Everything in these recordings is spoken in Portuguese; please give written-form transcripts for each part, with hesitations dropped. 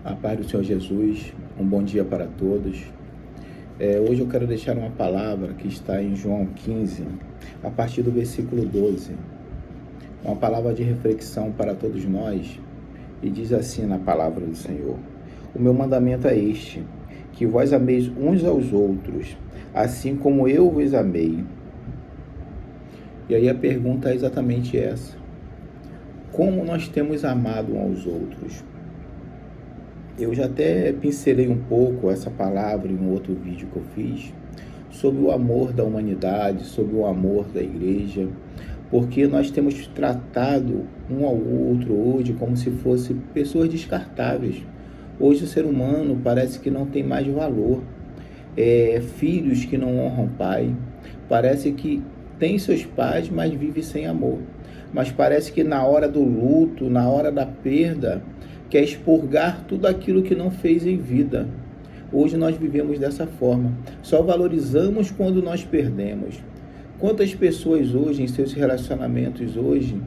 A paz do Senhor Jesus, um bom dia para todos. Hoje eu quero deixar uma palavra que está em João 15, a partir do versículo 12. Uma palavra de reflexão para todos nós, e diz assim na palavra do Senhor: O meu mandamento é este, que vós ameis uns aos outros, assim como eu vos amei. E aí a pergunta é exatamente essa: como nós temos amado uns aos outros? Eu já até pincelei um pouco essa palavra em um outro vídeo que eu fiz sobre o amor da humanidade, sobre o amor da igreja, porque nós temos tratado um ao outro hoje como se fossem pessoas descartáveis. Hoje o ser humano parece que não tem mais valor. Filhos que não honram pai, parece que tem seus pais, mas vive sem amor. Mas parece que na hora do luto, na hora da perda, quer expurgar tudo aquilo que não fez em vida. Hoje nós vivemos dessa forma. Só valorizamos quando nós perdemos. Quantas pessoas hoje, em seus relacionamentos hoje,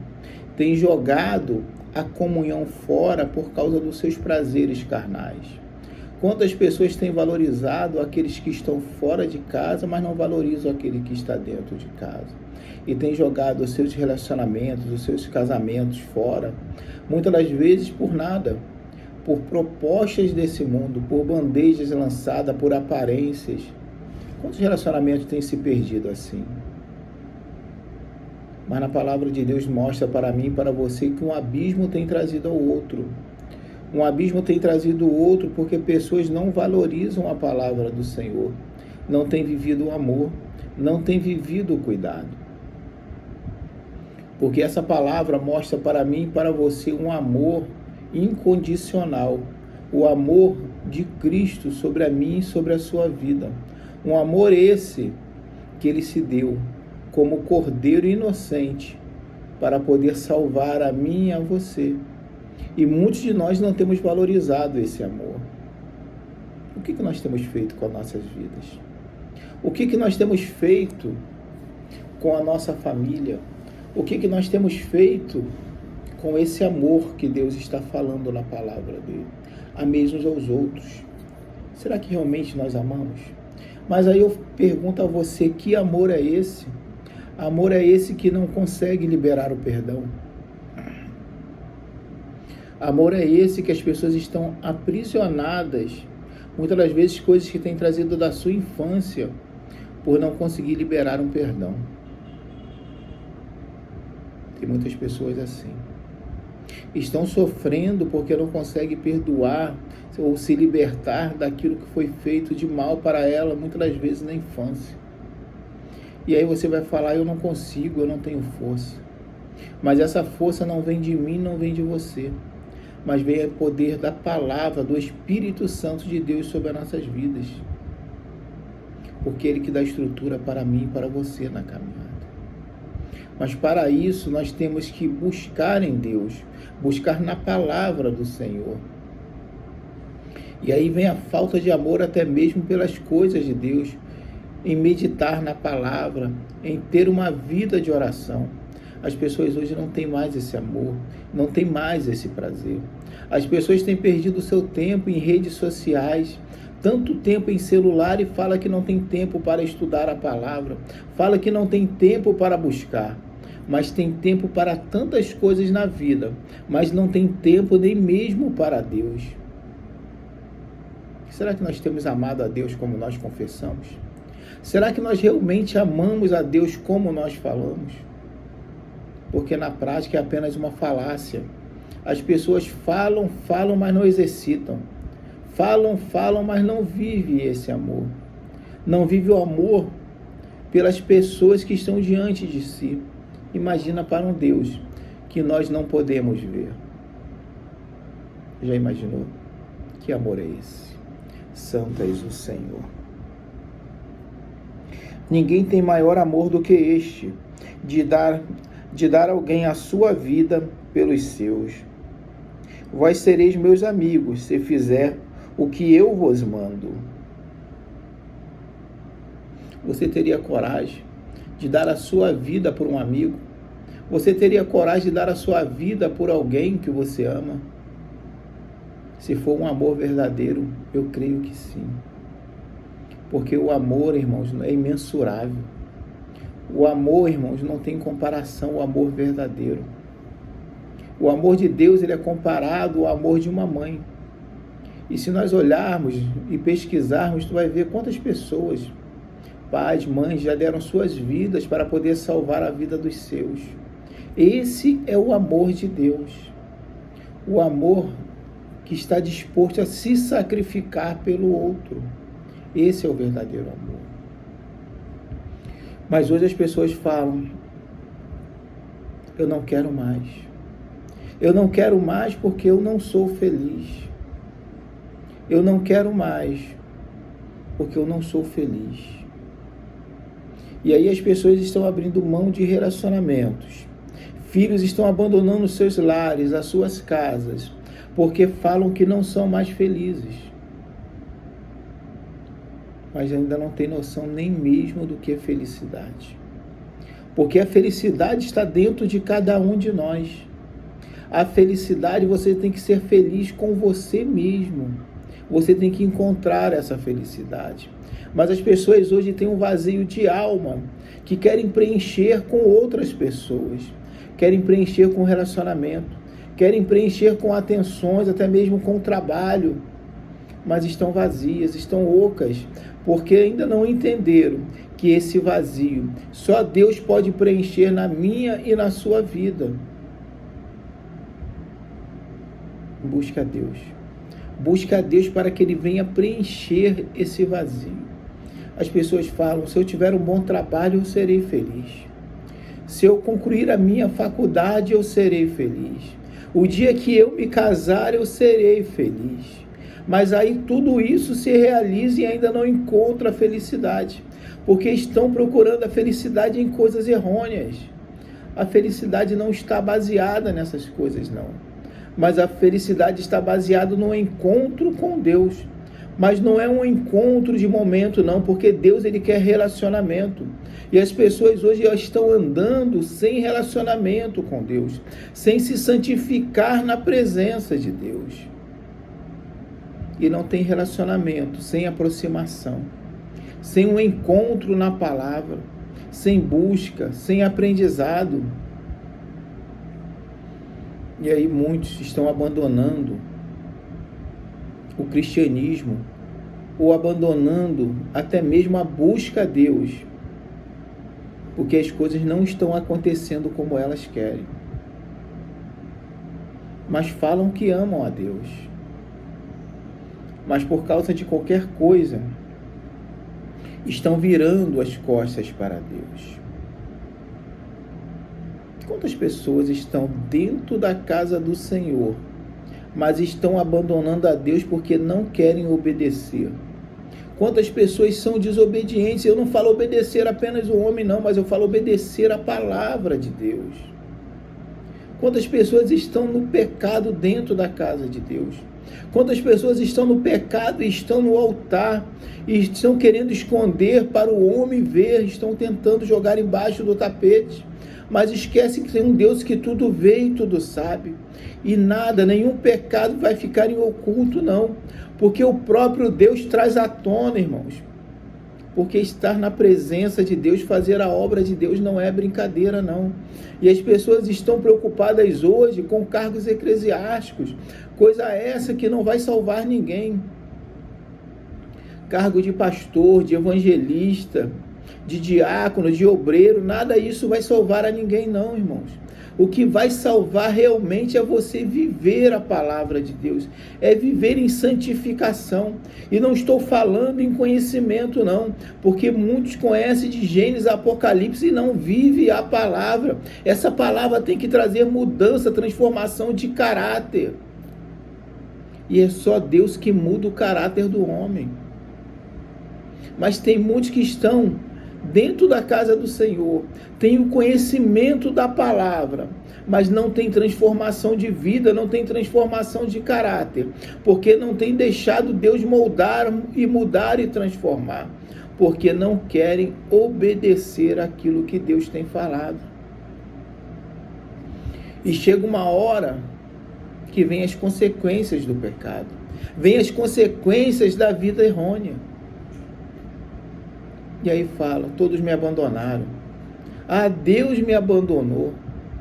têm jogado a comunhão fora por causa dos seus prazeres carnais? Quantas pessoas têm valorizado aqueles que estão fora de casa, mas não valorizam aquele que está dentro de casa? E têm jogado os seus relacionamentos, os seus casamentos fora, muitas das vezes por nada, por propostas desse mundo, por bandejas lançadas, por aparências. Quantos relacionamentos têm se perdido assim? Mas na palavra de Deus mostra para mim e para você que um abismo tem trazido ao outro. Um abismo tem trazido o outro porque pessoas não valorizam a palavra do Senhor, não têm vivido o amor, não têm vivido o cuidado. Porque essa palavra mostra para mim e para você um amor incondicional, o amor de Cristo sobre a mim e sobre a sua vida. Um amor esse que Ele se deu como cordeiro inocente para poder salvar a mim e a você. E muitos de nós não temos valorizado esse amor. O que nós temos feito com as nossas vidas? O que nós temos feito com a nossa família? O que nós temos feito com esse amor que Deus está falando na palavra dele? Ameis uns aos outros. Será que realmente nós amamos? Mas aí eu pergunto a você, que amor é esse? Amor é esse que não consegue liberar o perdão. Amor é esse que as pessoas estão aprisionadas, muitas das vezes coisas que têm trazido da sua infância, por não conseguir liberar um perdão. Tem muitas pessoas assim. Estão sofrendo porque não conseguem perdoar ou se libertar daquilo que foi feito de mal para ela, muitas das vezes na infância. E aí você vai falar: eu não consigo, eu não tenho força. Mas essa força não vem de mim, não vem de você, mas vem o poder da palavra, do Espírito Santo de Deus sobre as nossas vidas. Porque Ele que dá estrutura para mim e para você na caminhada. Mas para isso nós temos que buscar em Deus, buscar na palavra do Senhor. E aí vem a falta de amor até mesmo pelas coisas de Deus, em meditar na palavra, em ter uma vida de oração. As pessoas hoje não têm mais esse amor, não têm mais esse prazer. As pessoas têm perdido o seu tempo em redes sociais, tanto tempo em celular, e fala que não tem tempo para estudar a palavra, fala que não tem tempo para buscar, mas tem tempo para tantas coisas na vida, mas não tem tempo nem mesmo para Deus. Será que nós temos amado a Deus como nós confessamos? Será que nós realmente amamos a Deus como nós falamos? Porque na prática é apenas uma falácia. As pessoas falam, mas não exercitam. Falam, mas não vivem esse amor. Não vive o amor pelas pessoas que estão diante de si. Imagina para um Deus que nós não podemos ver. Já imaginou? Que amor é esse? Santo és o Senhor. Ninguém tem maior amor do que este, de dar alguém a sua vida pelos seus. Vós sereis meus amigos, se fizer o que eu vos mando. Você teria coragem de dar a sua vida por um amigo? Você teria coragem de dar a sua vida por alguém que você ama? Se for um amor verdadeiro, eu creio que sim. Porque o amor, irmãos, é imensurável. O amor, irmãos, não tem comparação ao amor verdadeiro. O amor de Deus, ele é comparado ao amor de uma mãe. E se nós olharmos e pesquisarmos, tu vai ver quantas pessoas, pais, mães, já deram suas vidas para poder salvar a vida dos seus. Esse é o amor de Deus. O amor que está disposto a se sacrificar pelo outro. Esse é o verdadeiro amor. Mas hoje as pessoas falam, eu não quero mais. Eu não quero mais porque eu não sou feliz. Eu não quero mais porque eu não sou feliz. E aí as pessoas estão abrindo mão de relacionamentos. Filhos estão abandonando seus lares, as suas casas, porque falam que não são mais felizes. Mas ainda não tem noção nem mesmo do que é felicidade. Porque a felicidade está dentro de cada um de nós. A felicidade, você tem que ser feliz com você mesmo. Você tem que encontrar essa felicidade. Mas as pessoas hoje têm um vazio de alma, que querem preencher com outras pessoas. Querem preencher com relacionamento. Querem preencher com atenções, até mesmo com trabalho. Mas estão vazias, estão ocas, porque ainda não entenderam que esse vazio só Deus pode preencher na minha e na sua vida. Busca a Deus. Busca a Deus para que Ele venha preencher esse vazio. As pessoas falam, se eu tiver um bom trabalho, eu serei feliz. Se eu concluir a minha faculdade, eu serei feliz. O dia que eu me casar, eu serei feliz. Mas aí tudo isso se realiza e ainda não encontra a felicidade. Porque estão procurando a felicidade em coisas errôneas. A felicidade não está baseada nessas coisas, não. Mas a felicidade está baseada no encontro com Deus. Mas não é um encontro de momento, não, porque Deus, Ele quer relacionamento. E as pessoas hoje estão andando sem relacionamento com Deus, sem se santificar na presença de Deus. E não tem relacionamento, sem aproximação, sem um encontro na palavra, sem busca, sem aprendizado. E aí muitos estão abandonando o cristianismo, ou abandonando até mesmo a busca a Deus, porque as coisas não estão acontecendo como elas querem. Mas falam que amam a Deus. Mas por causa de qualquer coisa, estão virando as costas para Deus. Quantas pessoas estão dentro da casa do Senhor, mas estão abandonando a Deus porque não querem obedecer? Quantas pessoas são desobedientes? Eu não falo obedecer apenas o homem, não, mas eu falo obedecer a palavra de Deus. Quantas pessoas estão no pecado dentro da casa de Deus? Quantas pessoas estão no pecado e estão no altar e estão querendo esconder para o homem ver, estão tentando jogar embaixo do tapete, mas esquecem que tem um Deus que tudo vê e tudo sabe, e nada, nenhum pecado vai ficar em oculto, não, porque o próprio Deus traz à tona, irmãos. Porque estar na presença de Deus, fazer a obra de Deus não é brincadeira, não. E as pessoas estão preocupadas hoje com cargos eclesiásticos, coisa essa que não vai salvar ninguém. Cargo de pastor, de evangelista, de diácono, de obreiro, nada isso vai salvar a ninguém, não, irmãos. O que vai salvar realmente é você viver a palavra de Deus, é viver em santificação. E não estou falando em conhecimento, não, porque muitos conhecem de Gênesis a Apocalipse e não vivem a palavra. Essa palavra tem que trazer mudança, transformação de caráter. E é só Deus que muda o caráter do homem. Mas tem muitos que estão dentro da casa do Senhor, tem o conhecimento da palavra, mas não tem transformação de vida, não tem transformação de caráter, porque não tem deixado Deus moldar e mudar e transformar, porque não querem obedecer aquilo que Deus tem falado. E chega uma hora que vem as consequências do pecado, vem as consequências da vida errônea. E aí fala, todos me abandonaram. Ah, Deus me abandonou.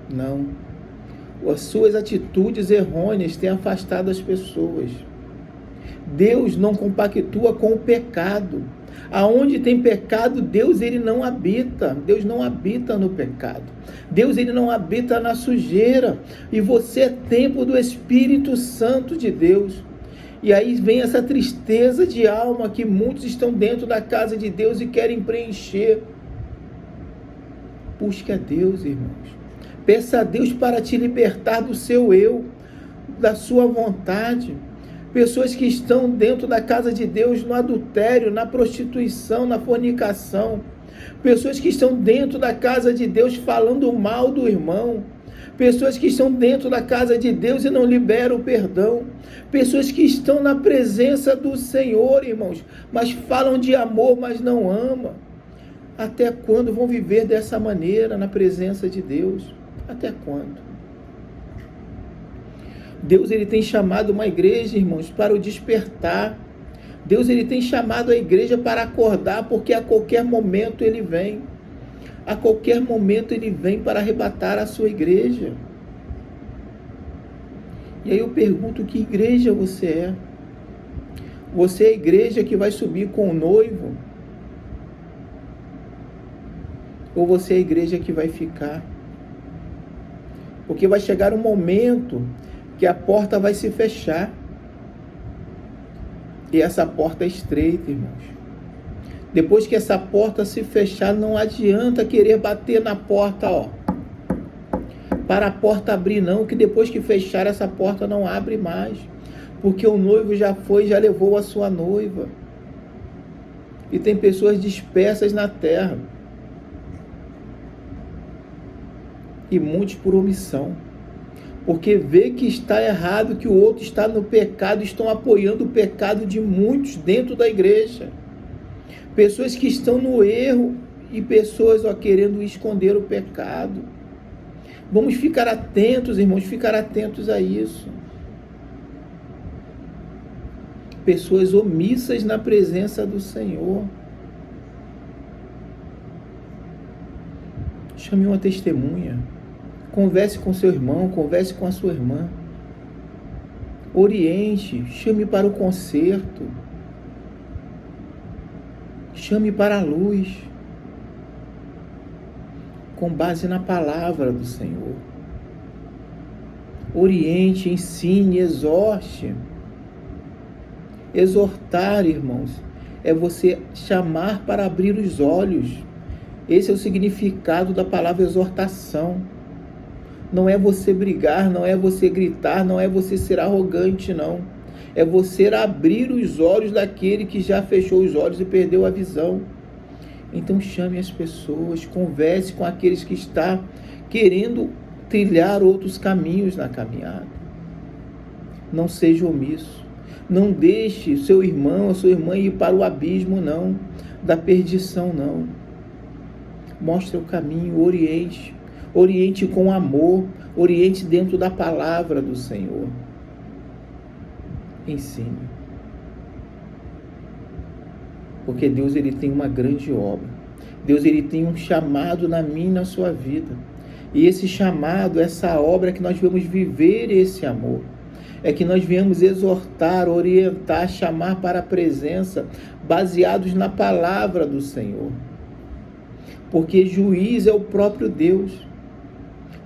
Não. As suas atitudes errôneas têm afastado as pessoas. Deus não compactua com o pecado. Aonde tem pecado, Deus ele não habita. Deus não habita no pecado. Deus ele não habita na sujeira. E você é templo do Espírito Santo de Deus. E aí vem essa tristeza de alma que muitos estão dentro da casa de Deus e querem preencher. Busque a Deus, irmãos. Peça a Deus para te libertar do seu eu, da sua vontade. Pessoas que estão dentro da casa de Deus no adultério, na prostituição, na fornicação. Pessoas que estão dentro da casa de Deus falando mal do irmão. Pessoas que estão dentro da casa de Deus e não liberam o perdão. Pessoas que estão na presença do Senhor, irmãos, mas falam de amor, mas não amam. Até quando vão viver dessa maneira na presença de Deus? Até quando? Deus ele tem chamado uma igreja, irmãos, para o despertar. Deus ele tem chamado a igreja para acordar, porque a qualquer momento ele vem. A qualquer momento ele vem para arrebatar a sua igreja. E aí eu pergunto, que igreja você é? Você é a igreja que vai subir com o noivo? Ou você é a igreja que vai ficar? Porque vai chegar um momento que a porta vai se fechar. E essa porta é estreita, irmãos. Depois que essa porta se fechar, não adianta querer bater na porta, ó. Para a porta abrir não, que depois que fechar essa porta não abre mais. Porque o noivo já foi, já levou a sua noiva. E tem pessoas dispersas na terra. E muitos por omissão. Porque vê que está errado, que o outro está no pecado, estão apoiando o pecado de muitos dentro da igreja. Pessoas que estão no erro e pessoas querendo esconder o pecado. Vamos ficar atentos, irmãos, ficar atentos a isso. Pessoas omissas na presença do Senhor. Chame uma testemunha. Converse com seu irmão, converse com a sua irmã. Oriente, chame para o conserto. Chame para a luz. Com base na palavra do Senhor. Oriente, ensine, exorte. Exortar, irmãos, é você chamar para abrir os olhos. Esse é o significado da palavra exortação. Não é você brigar, não é você gritar, não é você ser arrogante, não. É você abrir os olhos daquele que já fechou os olhos e perdeu a visão. Então chame as pessoas, converse com aqueles que estão querendo trilhar outros caminhos na caminhada. Não seja omisso. Não deixe o seu irmão, a sua irmã ir para o abismo, não. Da perdição, não. Mostre o caminho, oriente. Oriente com amor, oriente dentro da palavra do Senhor. Ensine. Porque Deus ele tem uma grande obra. Deus ele tem um chamado na minha e na sua vida. E esse chamado, essa obra é que nós vamos viver esse amor. É que nós viemos exortar, orientar, chamar para a presença, baseados na palavra do Senhor. Porque juiz é o próprio Deus.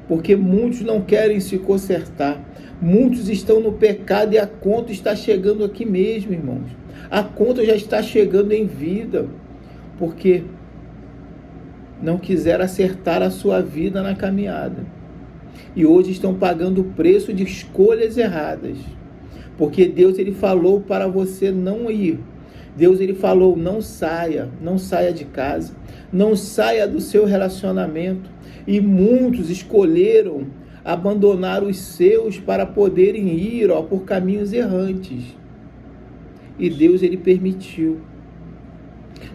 Porque muitos não querem se consertar. Muitos estão no pecado e a conta está chegando aqui mesmo, irmãos. A conta já está chegando em vida. Porque não quiseram acertar a sua vida na caminhada. E hoje estão pagando o preço de escolhas erradas. Porque Deus ele falou para você não ir. Deus ele falou, não saia de casa. Não saia do seu relacionamento. E muitos escolheram abandonar os seus para poderem ir por caminhos errantes. E Deus ele permitiu.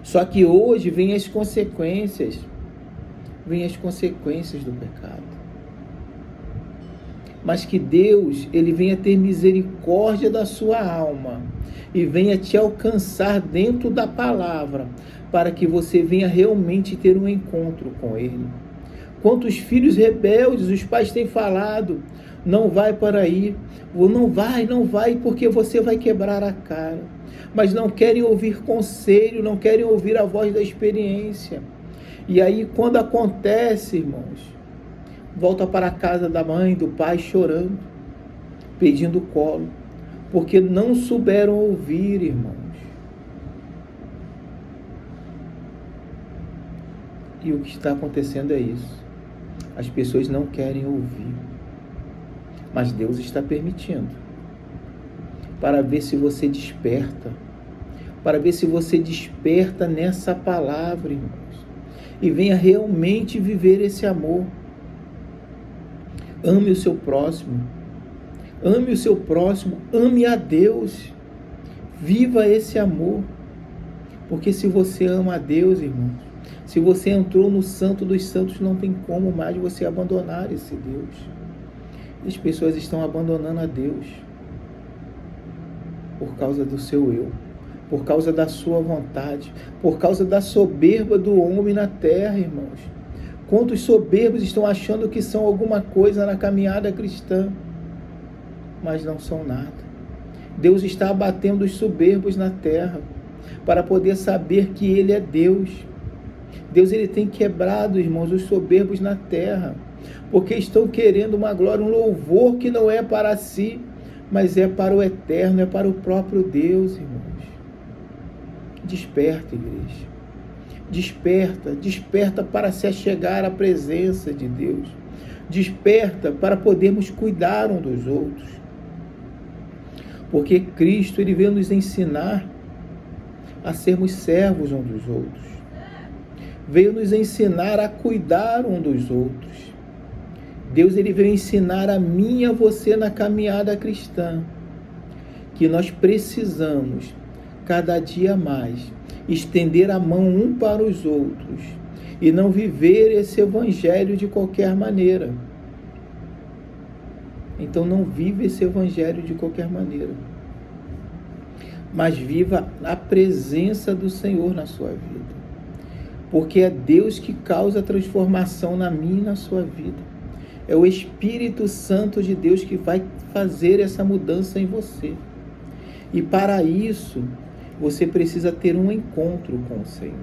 Só que hoje vem as consequências. Vem as consequências do pecado. mas que Deus, ele venha ter misericórdia da sua alma e venha te alcançar dentro da palavra, para que você venha realmente ter um encontro com Ele. Quantos filhos rebeldes os pais têm falado, não vai para aí, não vai, porque você vai quebrar a cara. Mas não querem ouvir conselho, não querem ouvir a voz da experiência. E aí, quando acontece, irmãos, volta para a casa da mãe, do pai, chorando, pedindo colo, porque não souberam ouvir, irmãos. E o que está acontecendo é isso. As pessoas não querem ouvir, mas Deus está permitindo, para ver se você desperta, para ver se você desperta nessa palavra, irmãos, e venha realmente viver esse amor. Ame o seu próximo, ame a Deus, viva esse amor, porque se você ama a Deus, irmãos, se você entrou no Santo dos Santos, não tem como mais você abandonar esse Deus. As pessoas estão abandonando a Deus por causa do seu eu, por causa da sua vontade, por causa da soberba do homem na terra, irmãos. Quantos soberbos estão achando que são alguma coisa na caminhada cristã, mas não são nada. Deus está abatendo os soberbos na terra, para poder saber que Ele é Deus. Deus, ele tem quebrado, irmãos, os soberbos na terra, porque estão querendo uma glória, um louvor que não é para si, mas é para o eterno, é para o próprio Deus, irmãos. Desperta, igreja. Desperta para se achegar à presença de Deus. Desperta para podermos cuidar um dos outros. Porque Cristo, ele veio nos ensinar a sermos servos um dos outros. Veio nos ensinar a cuidar um dos outros. Deus, ele veio ensinar a mim e a você na caminhada cristã, que nós precisamos, cada dia mais, estender a mão um para os outros e não viver esse evangelho de qualquer maneira. Então não vive esse evangelho de qualquer maneira, mas viva a presença do Senhor na sua vida. Porque é Deus que causa a transformação na minha e na sua vida. É o Espírito Santo de Deus que vai fazer essa mudança em você. E para isso, você precisa ter um encontro com o Senhor.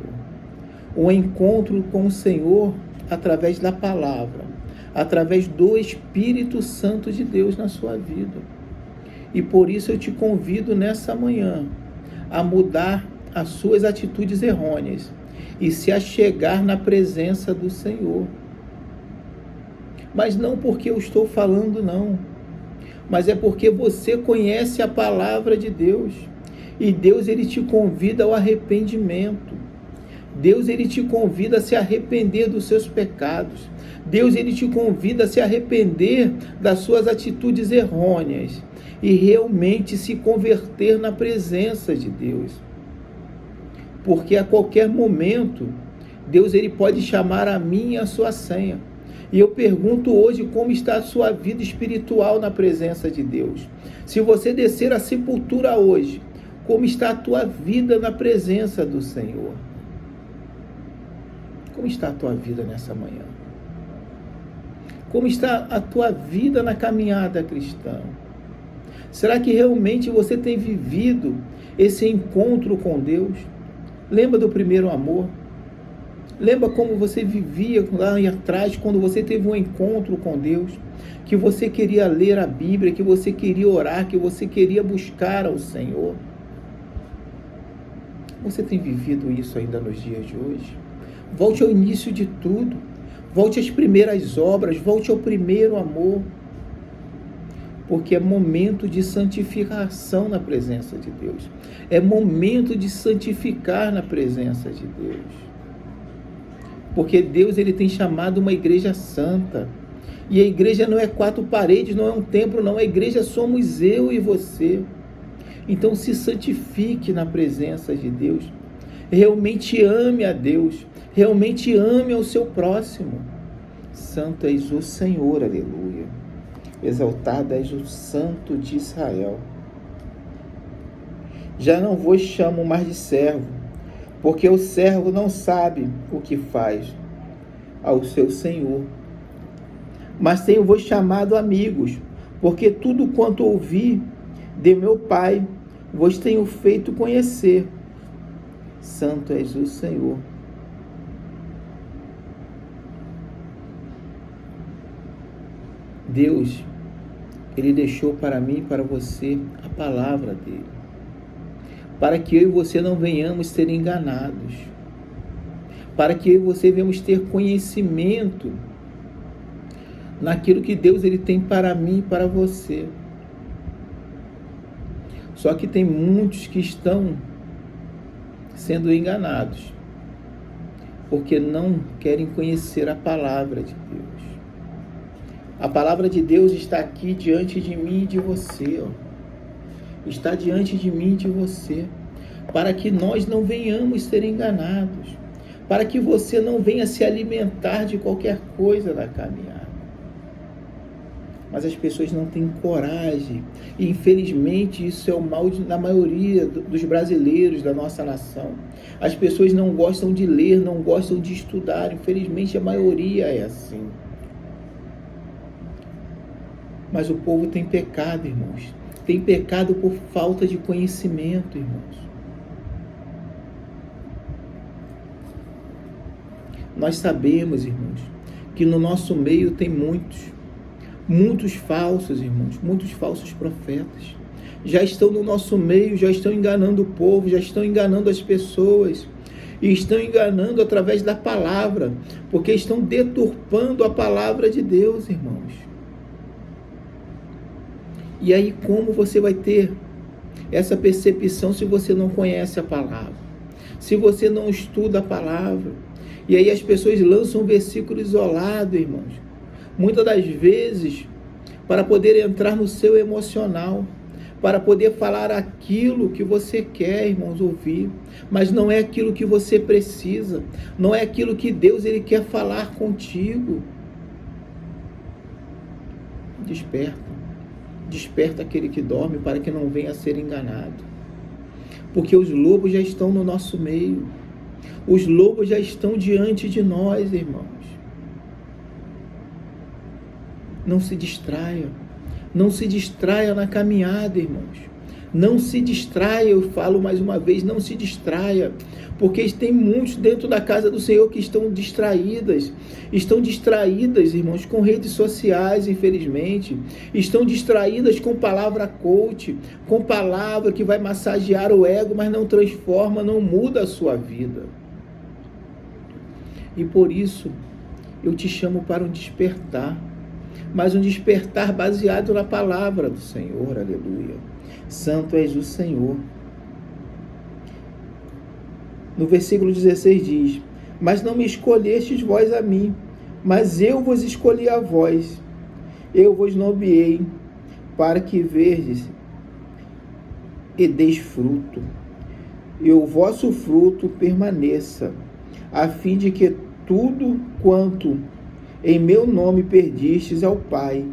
Um encontro com o Senhor através da palavra, através do Espírito Santo de Deus na sua vida. E por isso eu te convido nessa manhã a mudar as suas atitudes errôneas e se achegar na presença do Senhor. Mas não porque eu estou falando, não. Mas é porque você conhece a palavra de Deus. E Deus, ele te convida ao arrependimento. Deus, ele te convida a se arrepender dos seus pecados. Deus, ele te convida a se arrepender das suas atitudes errôneas e realmente se converter na presença de Deus. Porque a qualquer momento, Deus, ele pode chamar a mim e a sua senha. E eu pergunto hoje como está a sua vida espiritual na presença de Deus. Se você descer à sepultura hoje, como está a tua vida na presença do Senhor? Como está a tua vida nessa manhã? Como está a tua vida na caminhada cristã? Será que realmente você tem vivido esse encontro com Deus? Lembra do primeiro amor? Lembra como você vivia lá atrás, quando você teve um encontro com Deus? Que você queria ler a Bíblia, que você queria orar, que você queria buscar ao Senhor? Você tem vivido isso ainda nos dias de hoje? Volte ao início de tudo. Volte às primeiras obras. Volte ao primeiro amor. Porque é momento de santificação na presença de Deus. É momento de santificar na presença de Deus. Porque Deus, ele tem chamado uma igreja santa. E a igreja não é quatro paredes, não é um templo, não. A igreja somos eu e você. Então se santifique na presença de Deus. Realmente ame a Deus. Realmente ame ao seu próximo. Santo és o Senhor, aleluia. exaltado és o Santo de Israel. Já não vos chamo mais de servo, porque o servo não sabe o que faz ao seu senhor. Mas tenho-vos chamado amigos, porque tudo quanto ouvi de meu Pai vos tenho feito conhecer. Santo és o Senhor. Deus, Ele deixou para mim e para você a palavra dEle, para que eu e você não venhamos ser enganados, para que eu e você venhamos ter conhecimento naquilo que Deus Ele tem para mim e para você. Só que tem muitos que estão sendo enganados, porque não querem conhecer a palavra de Deus. A palavra de Deus está aqui diante de mim e de você, está diante de mim e de você, para que nós não venhamos ser enganados, para que você não venha se alimentar de qualquer coisa na caminhada. Mas as pessoas não têm coragem, e infelizmente isso é o mal da maioria dos brasileiros da nossa nação. As pessoas não gostam de ler, não gostam de estudar, infelizmente a maioria é assim. Mas o povo tem pecado, irmãos. Tem pecado por falta de conhecimento, irmãos. Nós sabemos, irmãos, que no nosso meio tem muitos falsos, irmãos, muitos falsos profetas. Já estão no nosso meio, já estão enganando o povo, já estão enganando as pessoas. E estão enganando através da palavra, porque estão deturpando a palavra de Deus, irmãos. E aí, como você vai ter essa percepção se você não conhece a palavra? Se você não estuda a palavra? E aí as pessoas lançam um versículo isolado, irmãos. Muitas das vezes, para poder entrar no seu emocional, para poder falar aquilo que você quer, irmãos, ouvir. Mas não é aquilo que você precisa. Não é aquilo que Deus Ele quer falar contigo. Desperta. Desperta aquele que dorme para que não venha a ser enganado. Porque os lobos já estão no nosso meio. Os lobos já estão diante de nós, irmãos. Não se distraia. Não se distraia na caminhada, irmãos. Não se distraia, eu falo mais uma vez, não se distraia. Porque tem muitos dentro da casa do Senhor que estão distraídas. Estão distraídas, irmãos, com redes sociais, infelizmente. Estão distraídas com palavra coach, com palavra que vai massagear o ego, mas não transforma, não muda a sua vida. E por isso, eu te chamo para um despertar. Mas um despertar baseado na palavra do Senhor, aleluia. Santo és o Senhor. No versículo 16 diz: mas não me escolhestes vós a mim, mas eu vos escolhi a vós. Eu vos nomeei para que verdes e deis fruto, e o vosso fruto permaneça, a fim de que tudo quanto em meu nome perdistes ao Pai,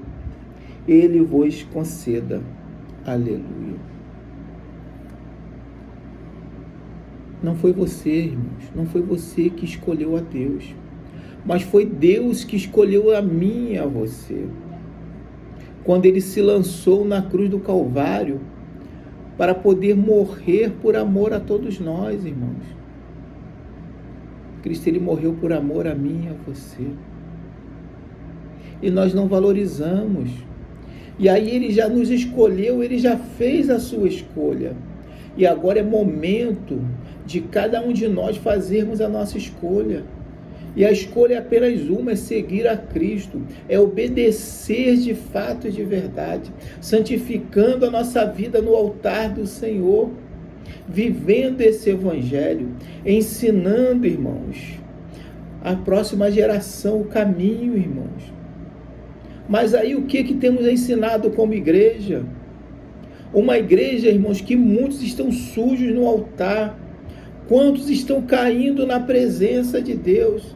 Ele vos conceda. Aleluia. Não foi você, irmãos, não foi você que escolheu a Deus, mas foi Deus que escolheu a mim e a você. Quando Ele se lançou na cruz do Calvário, para poder morrer por amor a todos nós, irmãos. Cristo, Ele morreu por amor a mim e a você. E nós não valorizamos. E aí Ele já nos escolheu, Ele já fez a sua escolha. E agora é momento de cada um de nós fazermos a nossa escolha. E a escolha é apenas uma, é seguir a Cristo, é obedecer de fato e de verdade, santificando a nossa vida no altar do Senhor, vivendo esse Evangelho, ensinando, irmãos, a próxima geração o caminho, irmãos. Mas aí o que temos ensinado como igreja? Uma igreja, irmãos, que muitos estão sujos no altar. Quantos estão caindo na presença de Deus?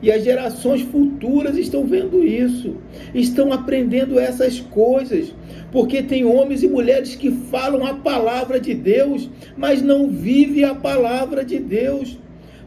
E as gerações futuras estão vendo isso, estão aprendendo essas coisas, porque tem homens e mulheres que falam a palavra de Deus, mas não vivem a palavra de Deus.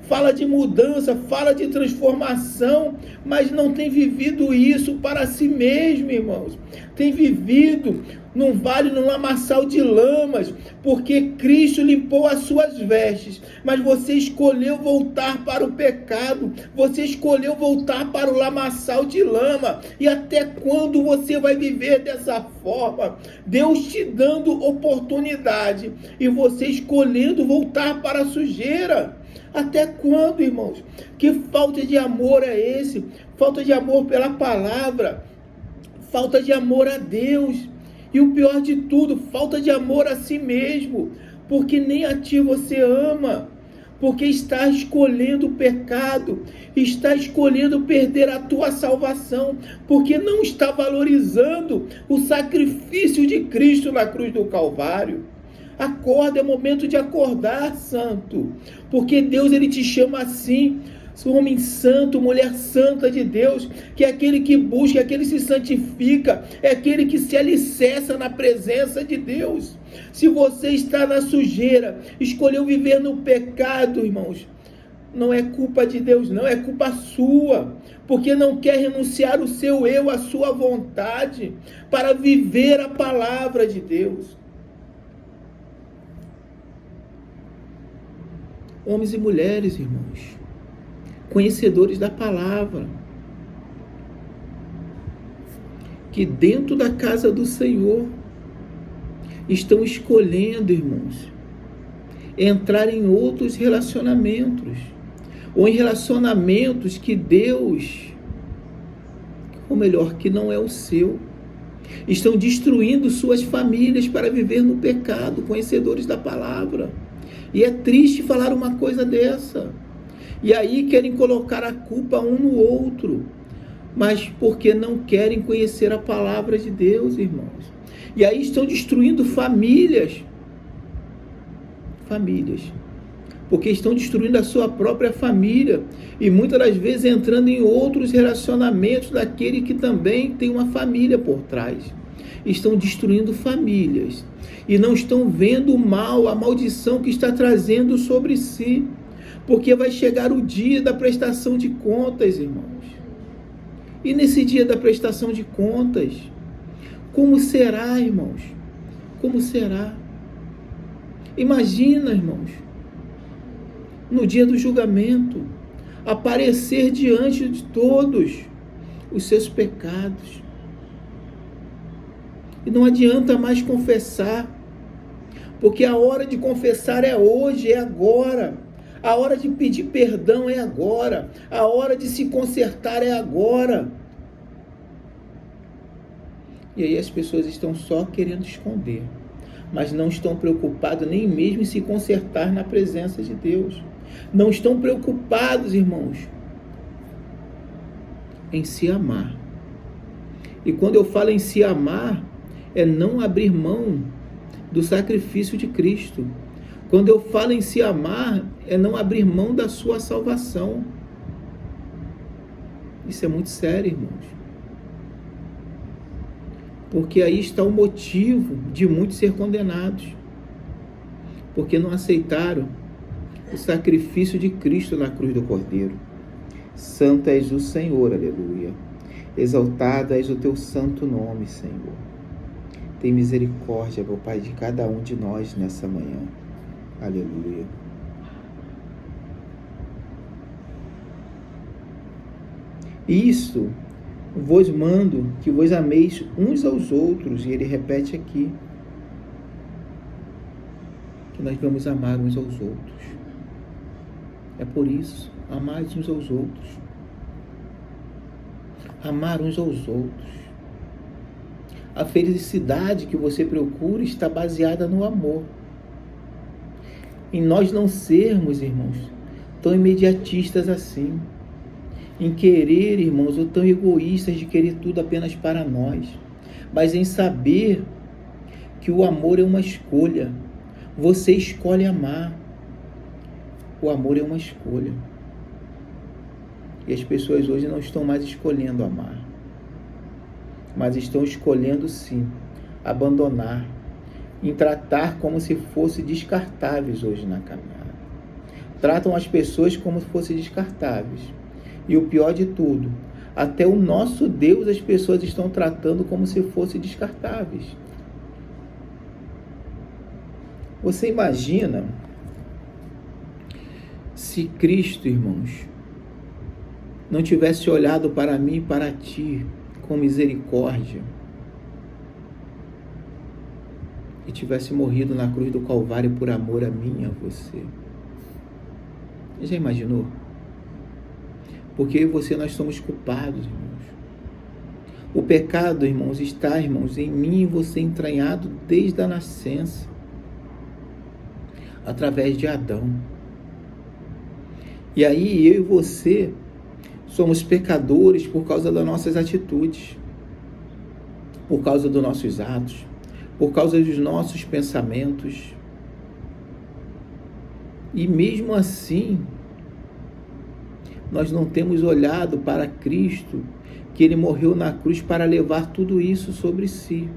Fala de mudança, fala de transformação, mas não tem vivido isso para si mesmo, irmãos. Tem vivido num vale, num lamaçal de lamas, porque Cristo limpou as suas vestes, mas você escolheu voltar para o pecado, você escolheu voltar para o lamaçal de lama. E até quando você vai viver dessa forma? Deus te dando oportunidade e você escolhendo voltar para a sujeira. Até quando, irmãos? Que falta de amor é esse? Falta de amor pela palavra, falta de amor a Deus. E o pior de tudo, falta de amor a si mesmo, porque nem a ti você ama, porque está escolhendo o pecado, está escolhendo perder a tua salvação, porque não está valorizando o sacrifício de Cristo na cruz do Calvário. Acorda, é momento de acordar, santo, porque Deus, ele te chama assim, homem santo, mulher santa de Deus, que é aquele que busca, é aquele que se santifica, é aquele que se alicerça na presença de Deus. Se você está na sujeira, escolheu viver no pecado, irmãos, não é culpa de Deus, não, é culpa sua, porque não quer renunciar o seu eu, a sua vontade, para viver a palavra de Deus. Homens e mulheres, irmãos, conhecedores da palavra, que dentro da casa do Senhor estão escolhendo, irmãos, entrar em outros relacionamentos, ou em relacionamentos que Deus, ou melhor, que não é o seu. Estão destruindo suas famílias para viver no pecado, conhecedores da palavra. E é triste falar uma coisa dessa. E aí querem colocar a culpa um no outro, mas porque não querem conhecer a palavra de Deus, irmãos. E aí estão destruindo famílias, porque estão destruindo a sua própria família, e muitas das vezes entrando em outros relacionamentos daquele que também tem uma família por trás. Estão destruindo famílias, e não estão vendo o mal, a maldição que está trazendo sobre si, porque vai chegar o dia da prestação de contas, irmãos. E nesse dia da prestação de contas, como será, irmãos? Como será? Imagina, irmãos, no dia do julgamento, aparecer diante de todos os seus pecados. E não adianta mais confessar, porque a hora de confessar é hoje, é agora. A hora de pedir perdão é agora. A hora de se consertar é agora. E aí as pessoas estão só querendo esconder, mas não estão preocupados nem mesmo em se consertar na presença de Deus. Não estão preocupados, irmãos, em se amar. E quando eu falo em se amar, é não abrir mão do sacrifício de Cristo. Quando eu falo em se amar, é não abrir mão da sua salvação. Isso é muito sério, irmãos. Porque aí está o motivo de muitos ser condenados. Porque não aceitaram o sacrifício de Cristo na cruz do Cordeiro. Santo és o Senhor, aleluia. Exaltado és o teu santo nome, Senhor. Tem misericórdia, meu Pai, de cada um de nós nessa manhã. Aleluia. Isto vos mando, que vos ameis uns aos outros. E ele repete aqui, que nós vamos amar uns aos outros. É por isso, amar uns aos outros. Amar uns aos outros. A felicidade que você procura está baseada no amor. Em nós não sermos, irmãos, tão imediatistas assim. Em querer, irmãos, ou tão egoístas de querer tudo apenas para nós. Mas em saber que o amor é uma escolha. Você escolhe amar. O amor é uma escolha. E as pessoas hoje não estão mais escolhendo amar, mas estão escolhendo sim abandonar, em tratar como se fossem descartáveis hoje na caminhada. Tratam as pessoas como se fossem descartáveis. E o pior de tudo, até o nosso Deus as pessoas estão tratando como se fossem descartáveis. Você imagina se Cristo, irmãos, não tivesse olhado para mim e para ti com misericórdia e tivesse morrido na cruz do Calvário por amor a mim e a você? Já imaginou? Porque eu e você, nós somos culpados, irmãos. O pecado, irmãos, está, irmãos, em mim e você entranhado desde a nascença, através de Adão. E aí eu e você somos pecadores por causa das nossas atitudes, por causa dos nossos atos, por causa dos nossos pensamentos. E mesmo assim, nós não temos olhado para Cristo, que Ele morreu na cruz para levar tudo isso sobre si.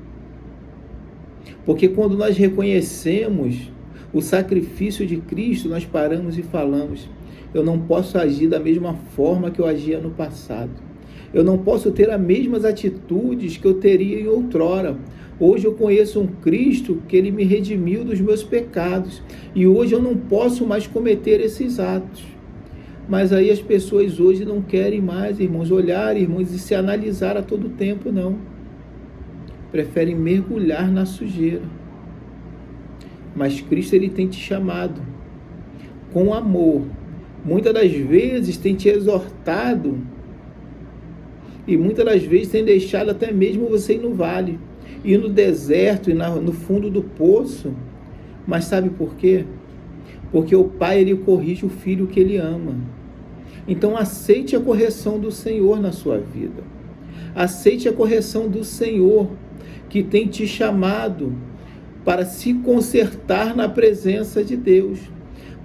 Porque quando nós reconhecemos o sacrifício de Cristo, nós paramos e falamos: eu não posso agir da mesma forma que eu agia no passado. Eu não posso ter as mesmas atitudes que eu teria em outrora. Hoje eu conheço um Cristo que Ele me redimiu dos meus pecados. E hoje eu não posso mais cometer esses atos. Mas aí as pessoas hoje não querem mais, irmãos, olhar, irmãos, e se analisar a todo tempo, não. Preferem mergulhar na sujeira. Mas Cristo, Ele tem te chamado com amor. Muitas das vezes tem te exortado e muitas das vezes tem deixado até mesmo você ir no vale, ir no deserto, ir no fundo do poço. Mas sabe por quê? Porque o Pai, Ele corrige o Filho que Ele ama. Então aceite a correção do Senhor na sua vida. Aceite a correção do Senhor, que tem te chamado para se consertar na presença de Deus.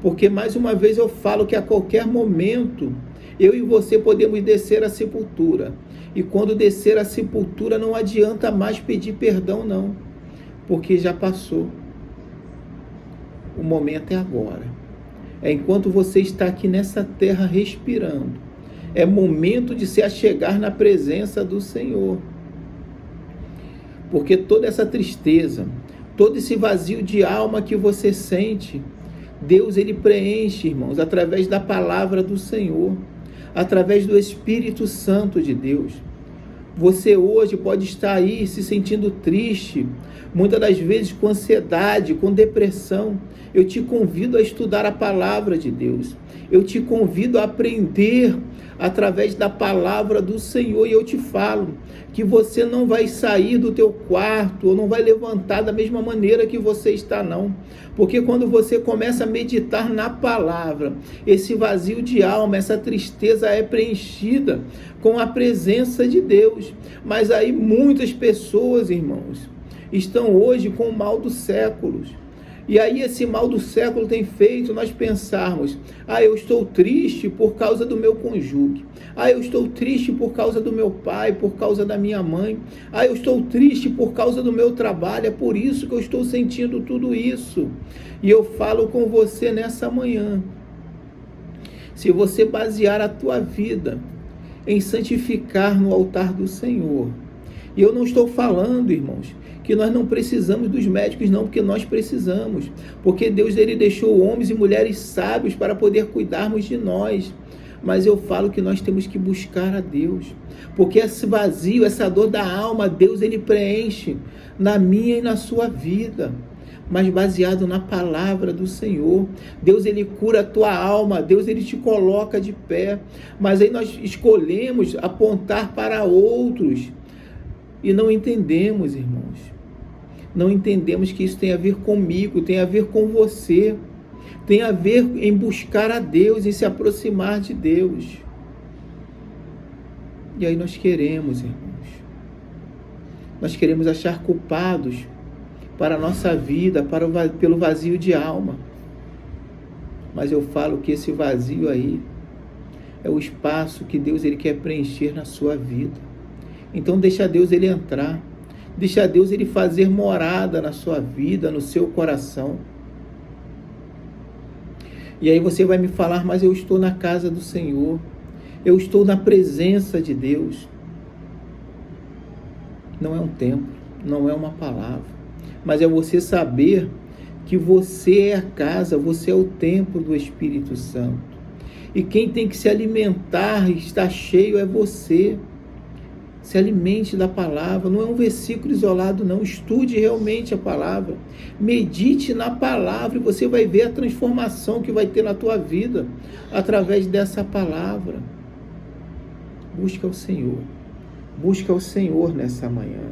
Porque mais uma vez eu falo que a qualquer momento eu e você podemos descer à sepultura. E quando descer à sepultura não adianta mais pedir perdão, não. Porque já passou. O momento é agora. É enquanto você está aqui nessa terra respirando. É momento de se achegar na presença do Senhor. Porque toda essa tristeza, todo esse vazio de alma que você sente, Deus, Ele preenche, irmãos, através da palavra do Senhor, através do Espírito Santo de Deus. Você hoje pode estar aí se sentindo triste, muitas das vezes com ansiedade, com depressão. Eu te convido a estudar a palavra de Deus. Eu te convido a aprender através da palavra do Senhor. E eu te falo que você não vai sair do teu quarto ou não vai levantar da mesma maneira que você está, não. Porque quando você começa a meditar na palavra, esse vazio de alma, essa tristeza é preenchida com a presença de Deus. Mas aí muitas pessoas, irmãos, estão hoje com o mal dos séculos. E aí esse mal do século tem feito nós pensarmos: eu estou triste por causa do meu cônjuge. Eu estou triste por causa do meu pai, por causa da minha mãe. Eu estou triste por causa do meu trabalho, é por isso que eu estou sentindo tudo isso. E eu falo com você nessa manhã: se você basear a tua vida em santificar no altar do Senhor, e eu não estou falando, irmãos, que nós não precisamos dos médicos, não, porque nós precisamos, porque Deus, Ele deixou homens e mulheres sábios para poder cuidarmos de nós. Mas eu falo que nós temos que buscar a Deus, porque esse vazio, essa dor da alma, Deus, Ele preenche na minha e na sua vida, mas baseado na palavra do Senhor. Deus, Ele cura a tua alma, Deus, Ele te coloca de pé. Mas aí nós escolhemos apontar para outros e não entendemos, irmãos, não entendemos que isso tem a ver comigo, tem a ver com você, tem a ver em buscar a Deus, em se aproximar de Deus. E aí nós queremos, irmãos, nós queremos achar culpados para a nossa vida, pelo vazio de alma. Mas eu falo que esse vazio aí é o espaço que Deus ele quer preencher na sua vida. Então deixa Deus ele entrar, deixa Deus ele fazer morada na sua vida, no seu coração. E aí você vai me falar, mas eu estou na casa do Senhor, eu estou na presença de Deus. Não é um templo, não é uma palavra, mas é você saber que você é a casa, você é o templo do Espírito Santo. E quem tem que se alimentar e estar cheio é você. Se alimente da palavra, não é um versículo isolado não, estude realmente a palavra, medite na palavra e você vai ver a transformação que vai ter na tua vida através dessa palavra. Busca o Senhor nessa manhã.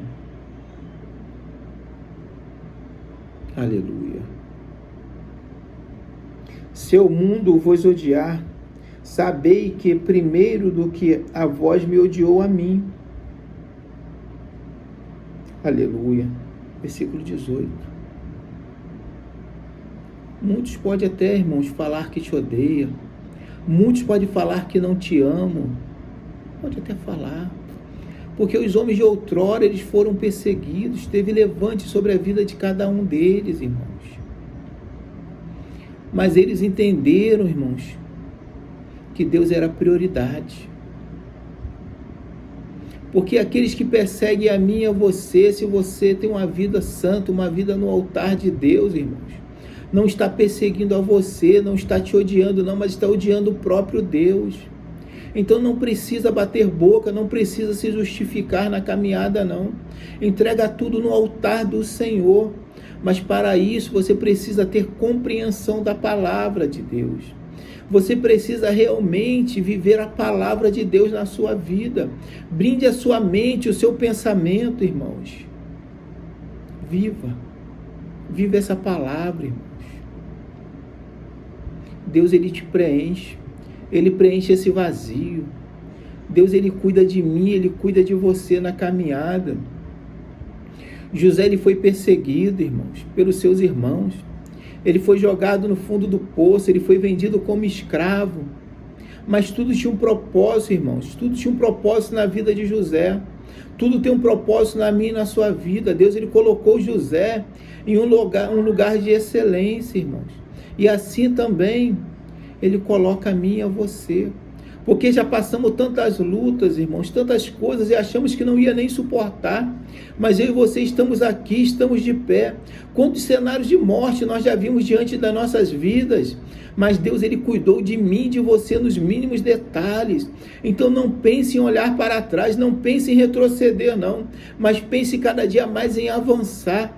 Aleluia. Se o mundo vos odiar, sabei que primeiro do que a vós me odiou a mim. Aleluia. Versículo 18. Muitos podem até, irmãos, falar que te odeiam. Muitos podem falar que não te amam. Pode até falar. Porque os homens de outrora, eles foram perseguidos. Teve levante sobre a vida de cada um deles, irmãos. Mas eles entenderam, irmãos, que Deus era a prioridade. Porque aqueles que perseguem a mim e a você, se você tem uma vida santa, uma vida no altar de Deus, irmãos, não está perseguindo a você, não está te odiando não, mas está odiando o próprio Deus. Então não precisa bater boca, não precisa se justificar na caminhada não. Entrega tudo no altar do Senhor. Mas para isso você precisa ter compreensão da palavra de Deus. Você precisa realmente viver a palavra de Deus na sua vida. Brinde a sua mente, o seu pensamento, irmãos. Viva essa palavra, irmãos. Deus, ele te preenche. Ele preenche esse vazio. Deus, ele cuida de mim, ele cuida de você na caminhada. José, ele foi perseguido, irmãos, pelos seus irmãos. Ele foi jogado no fundo do poço, ele foi vendido como escravo. Mas tudo tinha um propósito, irmãos. Tudo tinha um propósito na vida de José. Tudo tem um propósito na minha e na sua vida. Deus, ele colocou José em um lugar de excelência, irmãos. E assim também ele coloca a mim e a você. Porque já passamos tantas lutas, irmãos, tantas coisas, e achamos que não ia nem suportar. Mas eu e você estamos aqui, estamos de pé. Quantos cenários de morte nós já vimos diante das nossas vidas? Mas Deus, ele cuidou de mim e de você nos mínimos detalhes. Então não pense em olhar para trás, não pense em retroceder não, mas pense cada dia mais em avançar,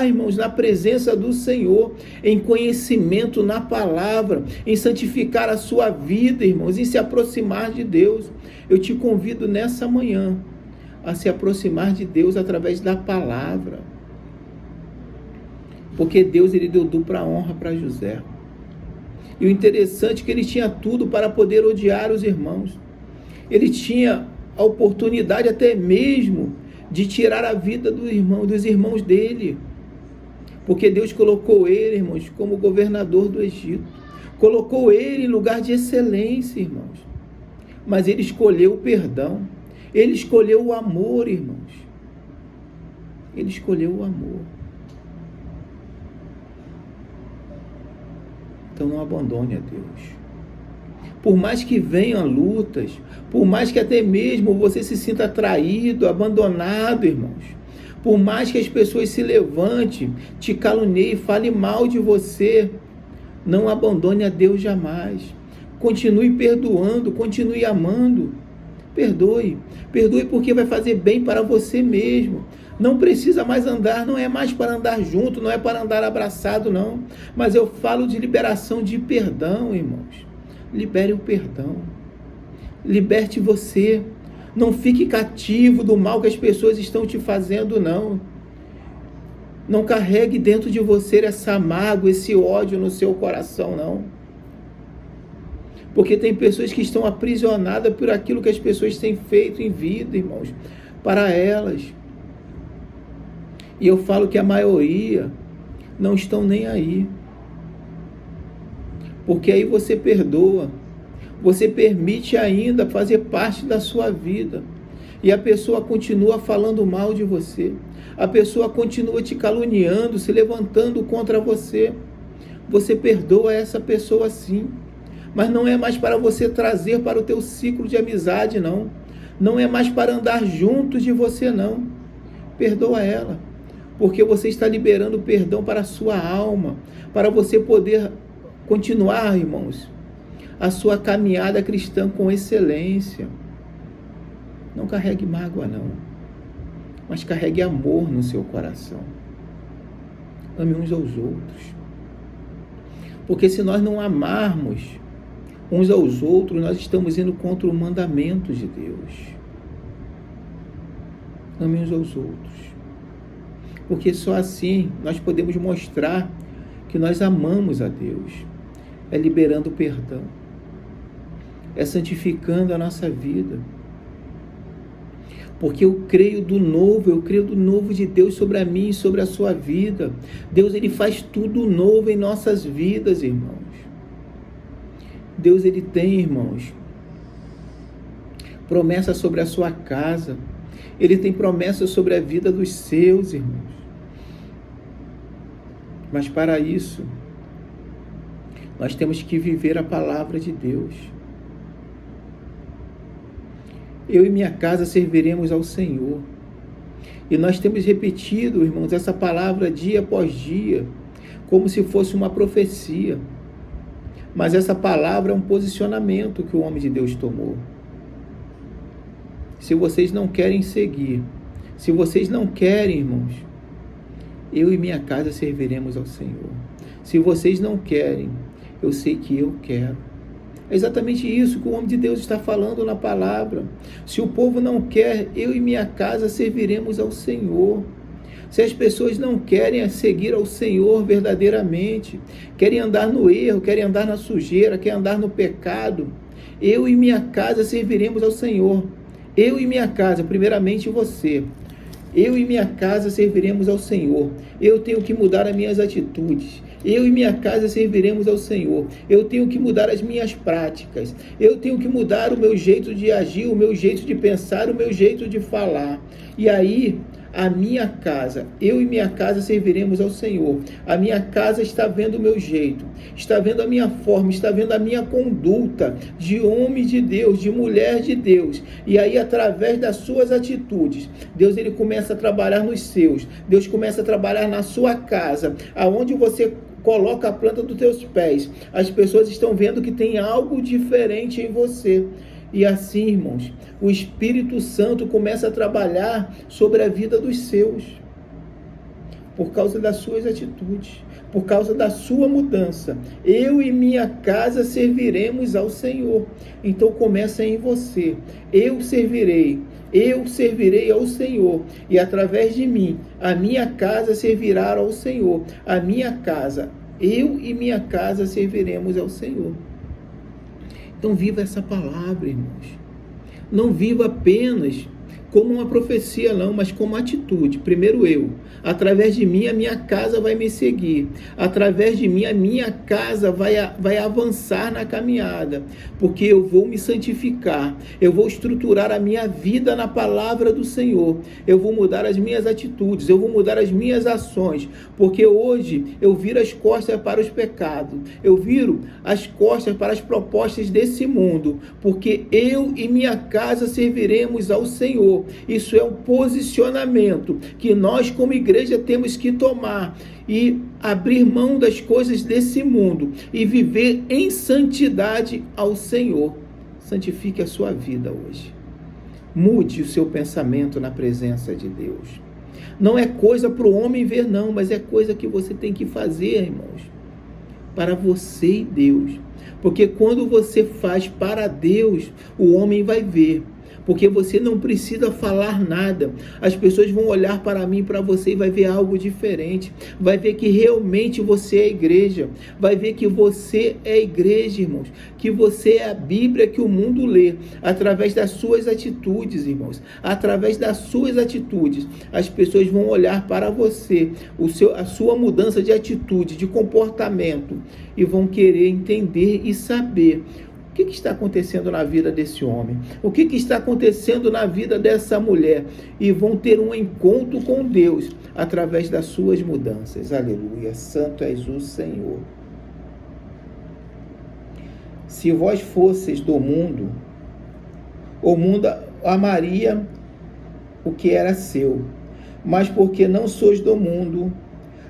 irmãos, na presença do Senhor, em conhecimento na palavra, em santificar a sua vida, irmãos, em se aproximar de Deus. Eu te convido nessa manhã a se aproximar de Deus através da palavra. Porque Deus, ele deu dupla honra para José. E o interessante é que ele tinha tudo para poder odiar os irmãos. Ele tinha a oportunidade até mesmo de tirar a vida dos irmãos dele. Porque Deus colocou ele, irmãos, como governador do Egito. Colocou ele em lugar de excelência, irmãos. Mas ele escolheu o perdão. Ele escolheu o amor, irmãos. Ele escolheu o amor. Então não abandone a Deus. Por mais que venham lutas, por mais que até mesmo você se sinta traído, abandonado, irmãos, por mais que as pessoas se levantem, te caluniem, falem mal de você, não abandone a Deus jamais. Continue perdoando, continue amando. Perdoe porque vai fazer bem para você mesmo. Não precisa mais andar, não é mais para andar junto, não é para andar abraçado, não. Mas eu falo de liberação de perdão, irmãos. Libere o perdão. Liberte você. Não fique cativo do mal que as pessoas estão te fazendo, não. Não carregue dentro de você essa mágoa, esse ódio no seu coração, não. Porque tem pessoas que estão aprisionadas por aquilo que as pessoas têm feito em vida, irmãos, para elas. E eu falo que a maioria não estão nem aí. Porque aí você perdoa, Você permite ainda fazer parte da sua vida. E a pessoa continua falando mal de você. A pessoa continua te caluniando, se levantando contra você. Você perdoa essa pessoa sim. Mas não é mais para você trazer para o teu ciclo de amizade, não. Não é mais para andar junto de você, não. Perdoa ela. Porque você está liberando perdão para a sua alma. Para você poder continuar, irmãos, a sua caminhada cristã com excelência. Não carregue mágoa, não. Mas carregue amor no seu coração. Ame uns aos outros. Porque se nós não amarmos uns aos outros, nós estamos indo contra o mandamento de Deus. Ame uns aos outros. Porque só assim nós podemos mostrar que nós amamos a Deus. É liberando perdão. É santificando a nossa vida. Porque eu creio do novo de Deus sobre a mim e sobre a sua vida. Deus, Ele faz tudo novo em nossas vidas, irmãos. Deus, Ele tem, irmãos, promessa sobre a sua casa. Ele tem promessa sobre a vida dos seus, irmãos. Mas para isso, nós temos que viver a palavra de Deus. Eu e minha casa serviremos ao Senhor. E nós temos repetido, irmãos, essa palavra dia após dia, como se fosse uma profecia. Mas essa palavra é um posicionamento que o homem de Deus tomou. Se vocês não querem seguir, se vocês não querem, irmãos, eu e minha casa serviremos ao Senhor. Se vocês não querem, eu sei que eu quero. É exatamente isso que o homem de Deus está falando na palavra. Se o povo não quer, eu e minha casa serviremos ao Senhor. Se as pessoas não querem seguir ao Senhor verdadeiramente, querem andar no erro, querem andar na sujeira, querem andar no pecado, eu e minha casa serviremos ao Senhor. Eu e minha casa, primeiramente você. Eu e minha casa serviremos ao Senhor. Eu tenho que mudar as minhas atitudes. Eu e minha casa serviremos ao Senhor. Eu tenho que mudar as minhas práticas. Eu tenho que mudar o meu jeito de agir, o meu jeito de pensar, o meu jeito de falar. E aí, a minha casa, eu e minha casa serviremos ao Senhor. A minha casa está vendo o meu jeito, está vendo a minha forma, está vendo a minha conduta de homem de Deus, de mulher de Deus. E aí, através das suas atitudes, Deus, Ele começa a trabalhar nos seus. Deus começa a trabalhar na sua casa, aonde você coloca a planta dos teus pés. As pessoas estão vendo que tem algo diferente em você. E assim, irmãos, o Espírito Santo começa a trabalhar sobre a vida dos seus, por causa das suas atitudes, por causa da sua mudança. Eu e minha casa serviremos ao Senhor. Então começa em você. Eu servirei ao Senhor, e através de mim, a minha casa servirá ao Senhor. A minha casa, eu e minha casa serviremos ao Senhor. Então viva essa palavra, irmãos. Não viva apenas como uma profecia, não, mas como atitude. Primeiro eu. Através de mim, a minha casa vai me seguir. Através de mim, a minha casa vai avançar na caminhada. Porque eu vou me santificar. Eu vou estruturar a minha vida na palavra do Senhor. Eu vou mudar as minhas atitudes. Eu vou mudar as minhas ações. Porque hoje eu viro as costas para os pecados. Eu viro as costas para as propostas desse mundo. Porque eu e minha casa serviremos ao Senhor. Isso é um posicionamento que nós como igreja temos que tomar e abrir mão das coisas desse mundo e viver em santidade ao Senhor. Santifique a sua vida hoje. Mude o seu pensamento na presença de Deus. Não é coisa para o homem ver, não, mas é coisa que você tem que fazer, irmãos, para você e Deus. Porque quando você faz para Deus, o homem vai ver. Porque você não precisa falar nada. As pessoas vão olhar para mim, para você, e vai ver algo diferente. Vai ver que realmente você é igreja. Vai ver que você é igreja, irmãos. Que você é a Bíblia que o mundo lê. Através das suas atitudes, irmãos. Através das suas atitudes, as pessoas vão olhar para você, a sua mudança de atitude, de comportamento, e vão querer entender e saber O que está acontecendo na vida desse homem? O que está acontecendo na vida dessa mulher? E vão ter um encontro com Deus através das suas mudanças. Aleluia. Santo és o Senhor. Se vós fosseis do mundo, o mundo amaria o que era seu. Mas porque não sois do mundo,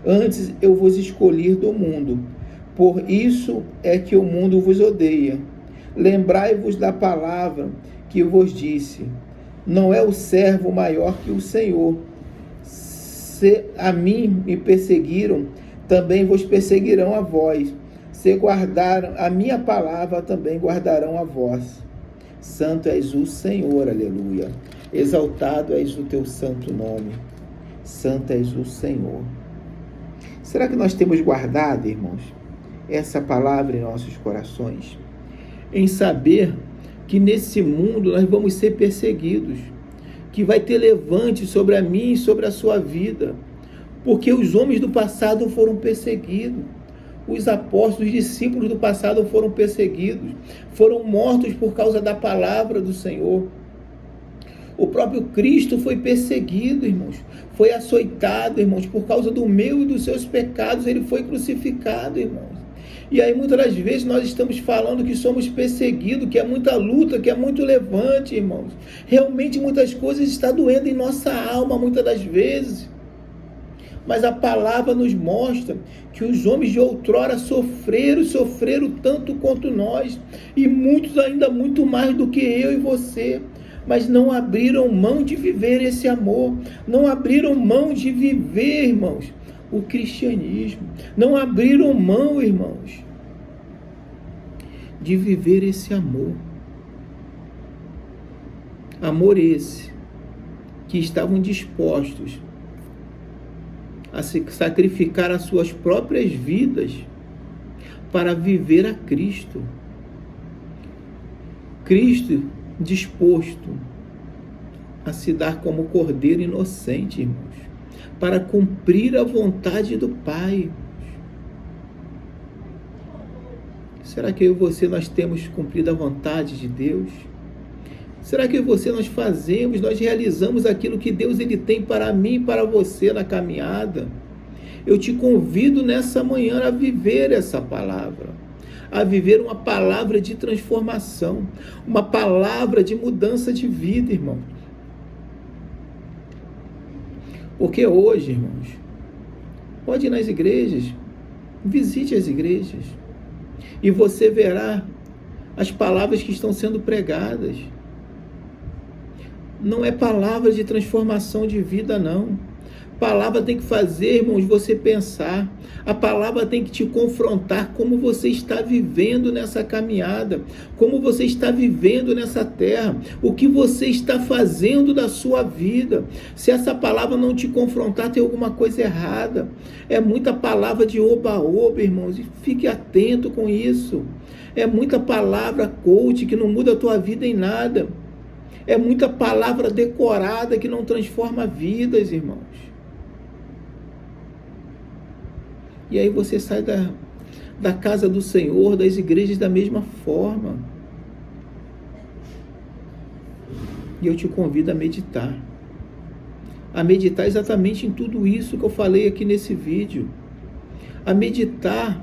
antes eu vos escolhi do mundo. Por isso é que o mundo vos odeia. Lembrai-vos da palavra que vos disse: não é o servo maior que o Senhor. Se a mim me perseguiram, também vos perseguirão a vós. Se guardaram a minha palavra, também guardarão a vós. Santo és o Senhor, aleluia. Exaltado és o teu santo nome. Santo és o Senhor. Será que nós temos guardado, irmãos, essa palavra em nossos corações? Em saber que nesse mundo nós vamos ser perseguidos, que vai ter levante sobre a mim e sobre a sua vida, porque os homens do passado foram perseguidos, os apóstolos, os discípulos do passado foram perseguidos, foram mortos por causa da palavra do Senhor. O próprio Cristo foi perseguido, irmãos, foi açoitado, irmãos, por causa do meu e dos seus pecados, ele foi crucificado, irmãos. E aí muitas das vezes nós estamos falando que somos perseguidos, que é muita luta, que é muito levante, irmãos. Realmente muitas coisas estão doendo em nossa alma, muitas das vezes. Mas a palavra nos mostra que os homens de outrora sofreram tanto quanto nós, e muitos ainda muito mais do que eu e você, mas não abriram mão de viver esse amor, não abriram mão de viver, irmãos, o cristianismo, não abriram mão, irmãos, de viver esse amor. Amor esse que estavam dispostos a se sacrificar as suas próprias vidas para viver a Cristo. Cristo disposto a se dar como cordeiro inocente, irmãos, para cumprir a vontade do Pai. Será que eu e você nós temos cumprido a vontade de Deus? Será que eu e você nós realizamos aquilo que Deus ele tem para mim e para você na caminhada? Eu te convido nessa manhã a viver essa palavra, a viver uma palavra de transformação, uma palavra de mudança de vida, irmão. Porque hoje, irmãos, pode ir nas igrejas, visite as igrejas, e você verá as palavras que estão sendo pregadas. Não é palavra de transformação de vida, não. Palavra tem que fazer, irmãos, você pensar. A palavra tem que te confrontar como você está vivendo nessa caminhada, como você está vivendo nessa terra, o que você está fazendo da sua vida. Se essa palavra não te confrontar, tem alguma coisa errada. É muita palavra de oba-oba, irmãos, e fique atento com isso. É muita palavra coach que não muda a tua vida em nada. É muita palavra decorada que não transforma vidas, irmãos. E aí você sai da casa do Senhor, das igrejas da mesma forma. E eu te convido a meditar. A meditar exatamente em tudo isso que eu falei aqui nesse vídeo. A meditar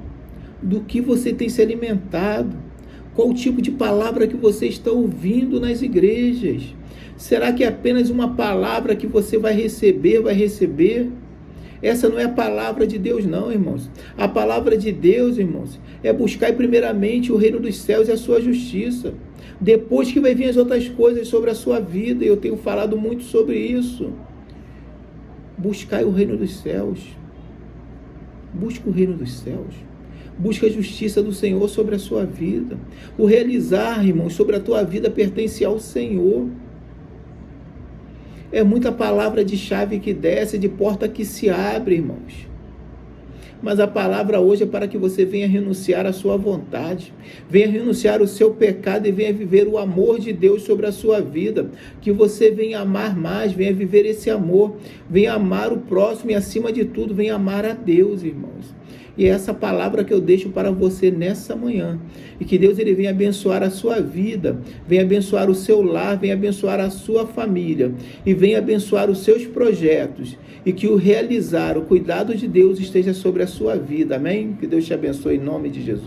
do que você tem se alimentado. Qual o tipo de palavra que você está ouvindo nas igrejas? Será que é apenas uma palavra que você vai receber? Essa não é a palavra de Deus, não, irmãos. A palavra de Deus, irmãos, é buscar primeiramente o reino dos céus e a sua justiça. Depois que vai vir as outras coisas sobre a sua vida, e eu tenho falado muito sobre isso. Buscai o reino dos céus. Busca o reino dos céus. Busca a justiça do Senhor sobre a sua vida. O realizar, irmãos, sobre a tua vida pertence ao Senhor. É muita palavra de chave que desce, de porta que se abre, irmãos. mas a palavra hoje é para que você venha renunciar à sua vontade, venha renunciar o seu pecado e venha viver o amor de Deus sobre a sua vida, que você venha amar mais, venha viver esse amor, venha amar o próximo e acima de tudo, venha amar a Deus, irmãos. E é essa palavra que eu deixo para você nessa manhã. E que Deus ele venha abençoar a sua vida, venha abençoar o seu lar, venha abençoar a sua família e venha abençoar os seus projetos. E que o realizar, o cuidado de Deus esteja sobre a sua vida. Amém? Que Deus te abençoe em nome de Jesus.